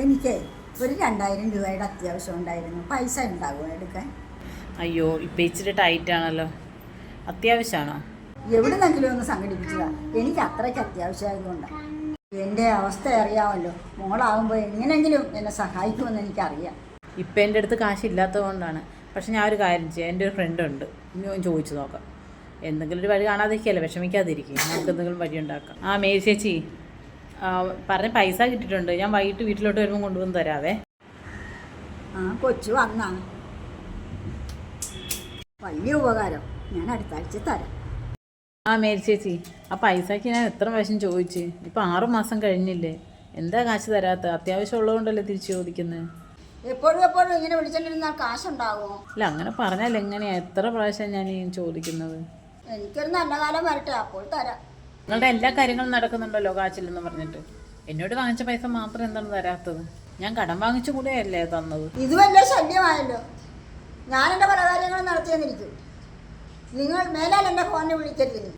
എനിക്ക് ഒരു 2000 രൂപയുടെ അത്യാവശ്യം ഉണ്ടായിരുന്നു. പൈസ ഉണ്ടാകുമോ എടുക്കാൻ? അയ്യോ ഇപ്പം ഇച്ചിരി ടൈറ്റാണല്ലോ. അത്യാവശ്യമാണോ? എവിടുന്നെങ്കിലും ഒന്ന് സംഘടിപ്പിച്ചതാ. എനിക്ക് അത്രയ്ക്ക് അത്യാവശ്യമായതുകൊണ്ടാണ്. എൻ്റെ അവസ്ഥ അറിയാമല്ലോ. മോളാകുമ്പോൾ എങ്ങനെയെങ്കിലും എന്നെ സഹായിക്കുമെന്ന് എനിക്കറിയാം. ഇപ്പം എൻ്റെ അടുത്ത് കാശില്ലാത്തത് കൊണ്ടാണ്. പക്ഷെ ഞാൻ ഒരു കാര്യം ചെയ്യാം, എൻ്റെ ഒരു ഫ്രണ്ട് ഉണ്ട്, ഞാൻ ചോദിച്ചു നോക്കാം. എന്തെങ്കിലും ഒരു വഴി കാണാതിരിക്കുകയല്ലേ, വിഷമിക്കാതിരിക്കും. നമുക്ക് എന്തെങ്കിലും വഴി ഉണ്ടാക്കാം. മേരി ചേച്ചി, പറഞ്ഞ പൈസ കിട്ടിയിട്ടുണ്ട്. ഞാൻ വൈകിട്ട് വീട്ടിലോട്ട് വരുമ്പോൾ കൊണ്ടുവന്ന് തരാവേ. കൊച്ചു വന്നാ വലിയ ഉപകാരം. ഞാൻ അടുത്ത ആഴ്ച തരാം. മേരി ചേച്ചി, ആ പൈസയ്ക്ക് ഞാൻ എത്ര പ്രാവശ്യം ചോദിച്ച്. ഇപ്പം 6 മാസം കഴിഞ്ഞില്ലേ, എന്താ കാശ് തരാത്ത? അത്യാവശ്യം ഉള്ളതുകൊണ്ടല്ലേ തിരിച്ചു ചോദിക്കുന്നത്. എപ്പോഴും ഇങ്ങനെ വിളിച്ചോണ്ടിരുന്നാൽ കാശുണ്ടാകുമോ? അല്ല, അങ്ങനെ പറഞ്ഞാൽ എങ്ങനെയാണ്? എത്ര പ്രാവശ്യം ഞാൻ ചോദിക്കുന്നത്? എനിക്കൊരു നല്ല കാലം വരട്ടെ, അപ്പോൾ തരാം. നിങ്ങളുടെ എല്ലാ കാര്യങ്ങളും നടക്കുന്നുണ്ടല്ലോ കാശില്ലെന്ന് പറഞ്ഞിട്ട്. എന്നോട് വാങ്ങിച്ച പൈസ മാത്രം എന്താണ് തരാത്തത്? ഞാൻ കടം വാങ്ങിച്ചു കൂടെയല്ലേ തന്നത്. ഇത് വലിയ ശല്യമായല്ലോ. ഞാൻ എൻ്റെ പല കാര്യങ്ങളും നടത്തിയെന്നിരിക്കും. നിങ്ങൾ മേലാൽ എൻ്റെ ഫോണിനെ വിളിക്കരുത്.